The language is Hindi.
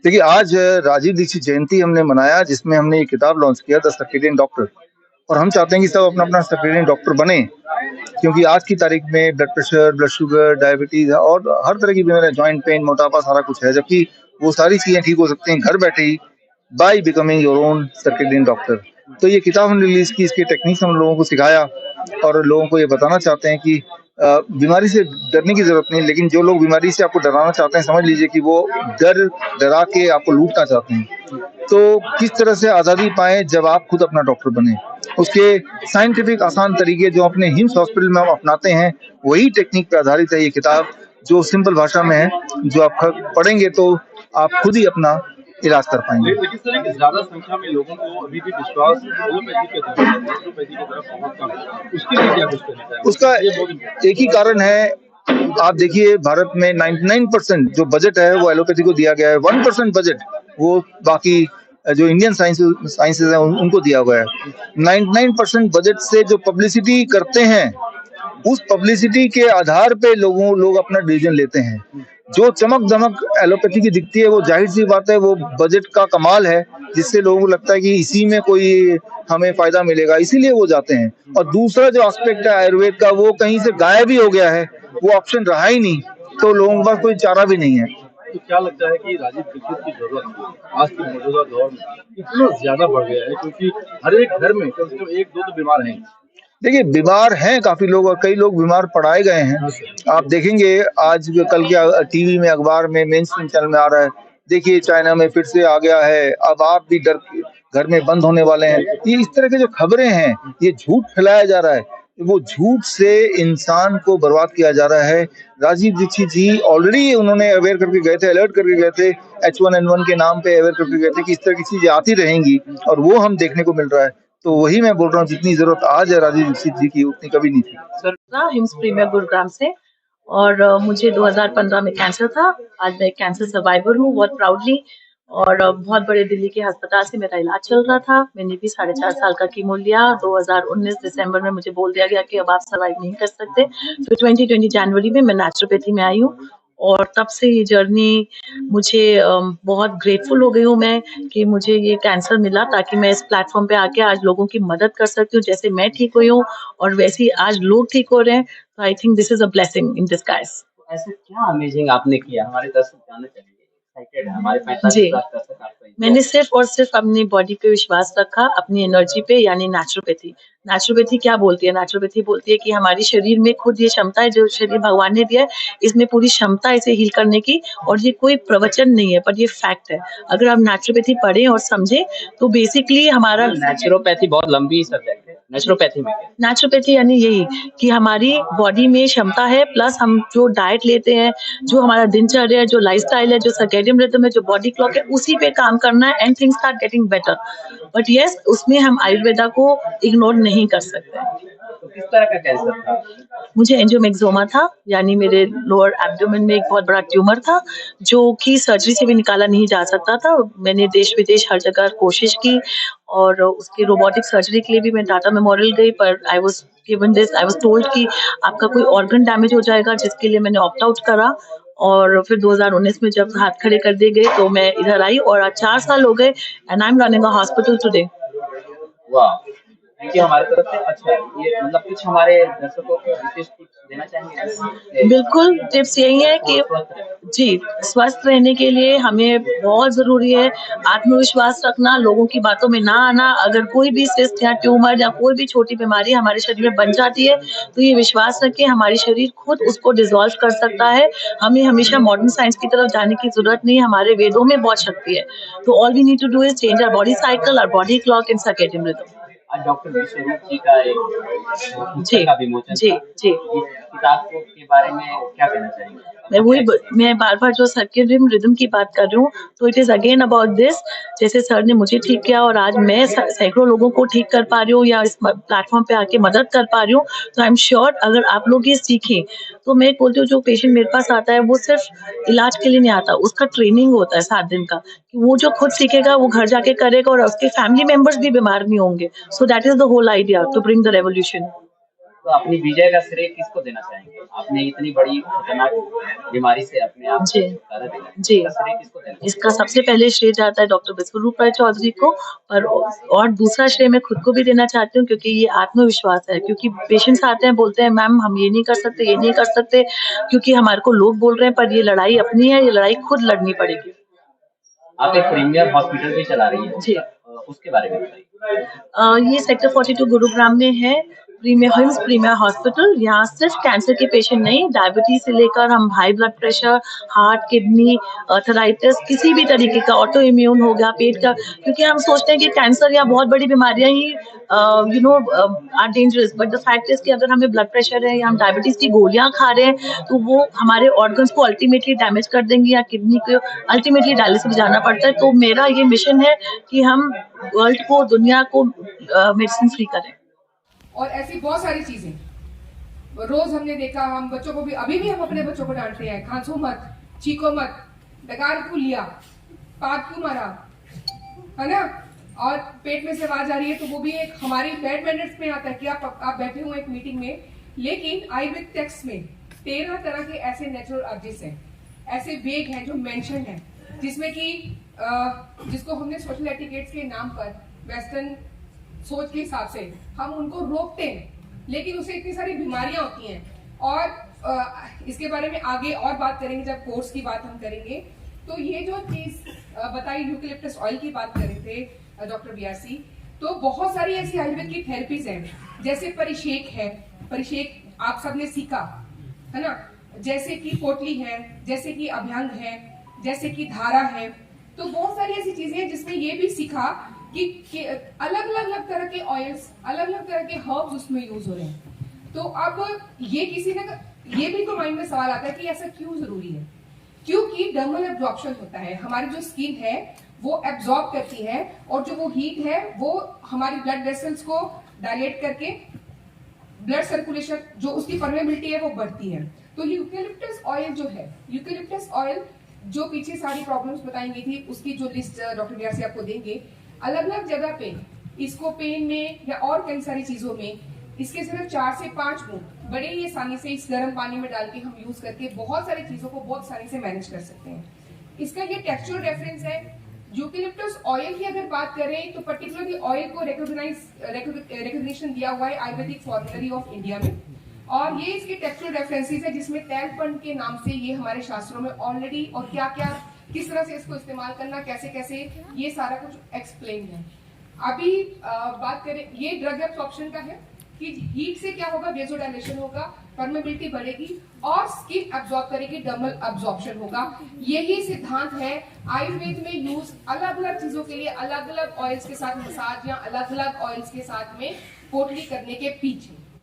देखिए आज राजीव दीक्षित जयंती हमने मनाया जिसमें हमने ये किताब लॉन्च किया द सर्केडियन डॉक्टर। और हम चाहते हैं कि सब अपना-अपना सर्केडियन डॉक्टर बने, क्योंकि आज की तारीख में blood pressure, blood sugar, diabetes और हर तरह की बीमारियाँ, जॉइंट पेन, मोटापा सारा कुछ है, जबकि वो सारी चीज़ें ठीक हो सकती हैं घर बैठे ही by becoming your own circadian doctor. तो ये किताब हमने रिलीज़ की, इसके टेक्निक्स हम लोगों को सिखाया और लोगों को ये बताना चाहते हैं कि बीमारी से डरने की ज़रूरत नहीं, लेकिन जो लोग बीमारी से आपको डराना चाहते हैं, समझ लीजिए कि वो डरा के आपको लूटना चाहते हैं। तो किस तरह से आज़ादी पाएँ जब आप खुद अपना डॉक्टर बनें। उसके साइंटिफिक आसान तरीके जो अपने हिम्स हॉस्पिटल में हम अपनाते हैं, वही टेक्निक पे आधारित है ये किताब, जो सिंपल भाषा में है, जो आप पढ़ेंगे तो आप खुद ही अपना इलाज कर पाएँगे। लेकिन सर ज़्यादा संख्या में लोगों को अभी भी विश्वास एलोपैथी की तरफ नेचुरोपैथी की तरफ बहुत कम है। उसके लिए क्या कुछ कहना चाहेंगे? उसका ये बहुत एक ही कारण है, आप देखिए भारत में 99% जो बजट है वो एलोपैथी को दिया गया है, 1% बजट वो बाकी जो इंडियन साइंसेज़ हैं उनको दिया हुआ है। 99% बजट से जो पब्लिसिटी करते हैं, उस पब्लिसिटी के आधार पे लोग अपना डिसीजन लेते हैं। जो चमक-धमक एलोपैथी की दिखती है वो ज़ाहिर-सी बात है वो बजट का कमाल है, जिससे लोगों को लगता है कि इसी में कोई हमें फ़ायदा मिलेगा, इसीलिए वो जाते हैं। और दूसरा जो एस्पेक्ट है आयुर्वेद का वो कहीं से गायब ही हो गया है, वो ऑप्शन रहा ही नहीं, तो लोगों के पास कोई चारा भी नहीं है। तो क्या लगता है कि राजीव दीक्षित की ज़रूरत आज के मौजूदा दौर में इतना ज़्यादा बढ़ गया है, क्योंकि हर एक घर में कम से कम 1-2 तो बीमार हैं। देखिए, बीमार हैं काफ़ी लोग और कई लोग बीमार पड़ाए गए हैं। आप देखेंगे आज कल के टीवी में, अखबार में, मेनस्ट्रीम चैनल में आ रहा है। देखिए चाइना में फिर से आ गया है, अब आप भी डर के घर में बंद होने वाले हैं। ये इस तरह की जो खबरें हैं, ये झूठ फैलाया जा रहा है। वो झूठ से इंसान को बर्बाद किया जा रहा है। राजीव दीक्षित जी ऑलरेडी उन्होंने अवेयर करके गए थे, अलर्ट करके गए थे, H1N1 के नाम पे अवेयर करके गए थे कि इस तरह की चीज़ें आती रहेंगी और वो हम देखने को मिल रहा है। तो वही मैं बोल रहा हूँ जितनी ज़रूरत आज है राजीव दीक्षित जी की उतनी कभी नहीं थी। सर हिम्स प्रीमियर गुरुग्राम से और मुझे 2015 में कैंसर था। आज मैं एक कैंसर सर्वाइवर हूँ बहुत प्राउडली और बहुत बड़े दिल्ली के अस्पताल से मेरा इलाज चल रहा था। मैंने भी 4.5 साल का कीमो लिया। 2019 दिसंबर में मुझे बोल दिया गया कि अब आप सर्वाइव नहीं कर सकते। फिर 2020 जनवरी में मैं नेचुरोपैथी में आई हूँ और तब से ये जर्नी मुझे बहुत ग्रेटफुल हो गई हूँ मैं कि मुझे ये कैंसर मिला ताकि मैं इस प्लेटफॉर्म पे आके आज लोगों की मदद कर सकती हूँ। जैसे मैं ठीक हुई हूँ और वैसे ही आज लोग ठीक हो रहे हैं। तो I think this is a blessing in disguise. ऐसे क्या अमेजिंग आपने किया, हमारे दर्शक जानना चाहेंगे। एक्साइटेड है हमारे 45 जी, लाख दर्शक आपका मैंने सिर्फ और सिर्फ अपनी बॉडी पे विश्वास रखा, अपनी एनर्जी पे यानी नेचुरोपैथी। नेचुरोपैथी क्या बोलती है? नेचुरोपैथी बोलती है कि हमारी शरीर में खुद ये क्षमता है, जो शरीर भगवान ने दिया है, इसमें पूरी क्षमता है इसे हील करने की और ये कोई प्रवचन नहीं है, पर ये फैक्ट है। अगर आप नेचुरोपैथी पढ़ें और समझें, तो बेसिकली हमारा नेचुरोपैथी बहुत लंबी सब्जेक्ट है। नेचुरोपैथी में क्या? नेचुरोपैथी यानी यही कि हमारी बॉडी में क्षमता है प्लस हम जो डाइट लेते हैं, जो हमारा दिनचर्या है, जो लाइफस्टाइल है, जो सर्केडियन रिदम है, जो बॉडी क्लॉक है, उसी पे काम करना है and things start getting better. But yes, उसमें हम आयुर्वेदा को इग्नोर नहीं कर सकते। तो किस तरह का कैंसर था? मुझे एंजियोमेक्सोमा था, यानी मेरे लोअर एब्डोमेन में एक बहुत बड़ा ट्यूमर था, जो कि सर्जरी से भी निकाला नहीं जा सकता था। मैंने देश-विदेश हर जगह कोशिश की और उसकी रोबोटिक सर्जरी के लिए भी मैं टाटा मेमोरियल गई, पर आई वाज़ टोल्ड कि आपका कोई ऑर्गन डैमेज हो जाएगा, जिसके लिए मैंने ऑप्ट आउट करा और फिर 2019 में जब हाथ खड़े कर दिए गए, तो मैं इधर आई और आज 4 साल हो गए and I am running a hospital today. वाह! थैंक यू हमारी तरफ से। अच्छा, ये मतलब कुछ हमारे दर्शकों को विशेष टिप्स देना चाहेंगे? बिल्कुल, टिप्स यही है कि स्वस्थ रहें। जी, स्वस्थ रहने के लिए हमें बहुत ज़रूरी है आत्मविश्वास रखना, लोगों की बातों में ना आना। अगर कोई भी सिस्ट या ट्यूमर या कोई भी छोटी बीमारी हमारे शरीर में बन जाती है, तो ये विश्वास रखें हमारी शरीर खुद उसको डिसॉल्व कर सकता है। हमें हमेशा मॉडर्न साइंस की तरफ जाने की ज़रूरत नहीं है, हमारे वेदों में बहुत शक्ति है। तो all we need to do is change our body cycle, our body clock and circadian rhythm. आज डॉक्टर विश्वरूप जी का एक पुस्तक जी, का विमोचन जी, था। जी। इस किताब के बारे में क्या कहना चाहेंगे? मैं बार-बार जो सर्केडियन रिदम की बात कर रही हूँ, तो it is again about this. जैसे सर ने मुझे ठीक किया और आज मैं सैकड़ों लोगों को ठीक कर पा रही हूँ या इस प्लेटफ़ॉर्म पे आके मदद कर पा रही हूँ, तो आई एम श्योर अगर आप लोग ये सीखें, तो मैं बोलती हूँ जो पेशेंट मेरे पास आता है, वो सिर्फ़ इलाज के लिए नहीं आता, उसका ट्रेनिंग होता है 7 दिन का। कि वो जो खुद सीखेगा, वो घर जाके करेगा और उसके फैमिली मेंबर्स भी बीमार नहीं होंगे। So that is the whole idea to bring the revolution. तो अपनी विजय का श्रेय किसको देना चाहेंगे? आपने इतनी बड़ी खतरनाक बीमारी से अपने आप को जी, छुटकारा दिलाया, जी। इसका श्रेय किसको देना चाहेंगे? इसका सबसे पहले श्रेय जाता है डॉक्टर विश्वरूप राय चौधरी को और दूसरा श्रेय मैं खुद को भी देना चाहती हूँ क्योंकि ये आत्मविश्वास है क्योंकि पेशेंट्स आते हैं बोलते हैं मैम हम ये नहीं कर सकते, ये नहीं कर सकते क्योंकि हमारे को लोग बोल रहे हैं पर ये लड़ाई अपनी है, ये लड़ाई खुद लड़नी पड़ेगी। आप एक प्रीमियर हॉस्पिटल भी चला रही हैं, जी। उसके बारे में बताइए। ये सेक्टर 42 गुरुग्राम में है प्रीमियर हॉस्पिटल। यहाँ सिर्फ कैंसर के पेशेंट नहीं, डायबिटीज से लेकर हम high blood pressure, heart, kidney, arthritis, किसी भी तरीके का ऑटो इम्यून हो गया पेट का, क्योंकि हम सोचते हैं कि कैंसर या बहुत बड़ी बीमारियां ही are dangerous, but the fact is कि अगर हमें ब्लड प्रेशर है या हम डायबिटीज की गोलियां खा रहे हैं तो वो हमारे ऑर्गन्स को अल्टीमेटली डैमेज कर देंगी या किडनी को अल्टीमेटली डायलिसिस जाना पड़ता है। तो मेरा ये मिशन है कि हम वर्ल्ड को, दुनिया को मेडिसिन फ्री करें। और ऐसी बहुत सारी चीजें रोज हमने देखा, हम बच्चों को भी, अभी भी हम अपने बच्चों को डांटते हैं, खांसो मत, चीखो मत, डकार क्यों लिया, पात क्यों मारा, है ना, और पेट में से आवाज आ रही है तो वो भी एक हमारी बैड मैनर्स में आता है कि आप बैठे हुए एक मीटिंग में, लेकिन आयुर्वेद टेक्स्ट में 13 तरह के ऐसे नेचुरल अर्जेस हैं, ऐसे वेग हैं जो मेंशन है, जिसमें कि जिसको हमने सोशल एटिकेट्स के नाम पर वेस्टर्न सोच के हिसाब से हम उनको रोकते हैं, लेकिन उससे इतनी सारी बीमारियां होती हैं। और इसके बारे में आगे और बात करेंगे जब कोर्स की बात हम करेंगे। तो ये जो चीज बताई, यूकेलिप्टस ऑयल की बात कर रहे थे डॉक्टर बीआरसी, तो बहुत सारी ऐसी आयुर्वेद की थेरेपीज हैं, जैसे परिषेक है, परिषेक आप सबने सीखा है ना, जैसे कि पोटली है, जैसे कि अभ्यंग है, जैसे कि धारा है। तो बहुत सारी ऐसी चीजें हैं जिसमें ये भी सीखा कि अलग अलग तरह के ऑयल्स, अलग अलग तरह के हर्ब्स उसमें यूज हो रहे हैं। तो अब ये किसी ने, ये भी तो माइंड में सवाल आता है कि ऐसा क्यों जरूरी है, क्योंकि डर्मल एब्जॉर्प्शन होता है, हमारी जो स्किन है वो एब्जॉर्ब करती है और जो वो हीट है वो हमारी ब्लड वेसल्स को डायलेट करके ब्लड सर्कुलेशन, जो उसकी परमेबिलिटी है वो बढ़ती है। तो यूकेलिप्टस ऑयल जो है, यूकेलिप्टस ऑयल जो पीछे सारी प्रॉब्लम्स बताई गई थी उसकी जो लिस्ट डॉक्टर बीआरसी आपको देंगे, अलग अलग जगह पे इसको पेन में या और कई सारी चीजों में इसके सिर्फ 4 से 5 बूंद बड़े ही आसानी से इस गर्म पानी में डाल के हम यूज करके बहुत सारी चीजों को बहुत आसानी से मैनेज कर सकते हैं। इसका ये टेक्सचुअल रेफरेंस है। यूकेलिप्टस ऑयल की अगर बात करें तो पर्टिकुलरली ऑयल को रिकॉग्निशन दिया हुआ है आयुर्वेदिक फॉर्मुलरी ऑफ इंडिया में, और ये इसके टेक्सचुअल रेफरेंसेस है जिसमें तैलपंड के नाम से ये हमारे शास्त्रों में ऑलरेडी, और क्या क्या किस तरह से इसको इस्तेमाल करना, कैसे कैसे, ये सारा कुछ एक्सप्लेन है। अभी बात करें ये ड्रग एब्सॉर्प्शन का है कि हीट से क्या होगा, वेजोडाइलेशन होगा, परमेबिलिटी बढ़ेगी और स्किन एब्जॉर्ब करेगी, डर्मल एब्जॉर्प्शन होगा। यही सिद्धांत है आयुर्वेद में यूज अलग अलग चीजों के लिए, अलग अलग ऑयल्स के साथ मसाज या अलग अलग ऑयल्स के साथ में पोटली करने के पीछे।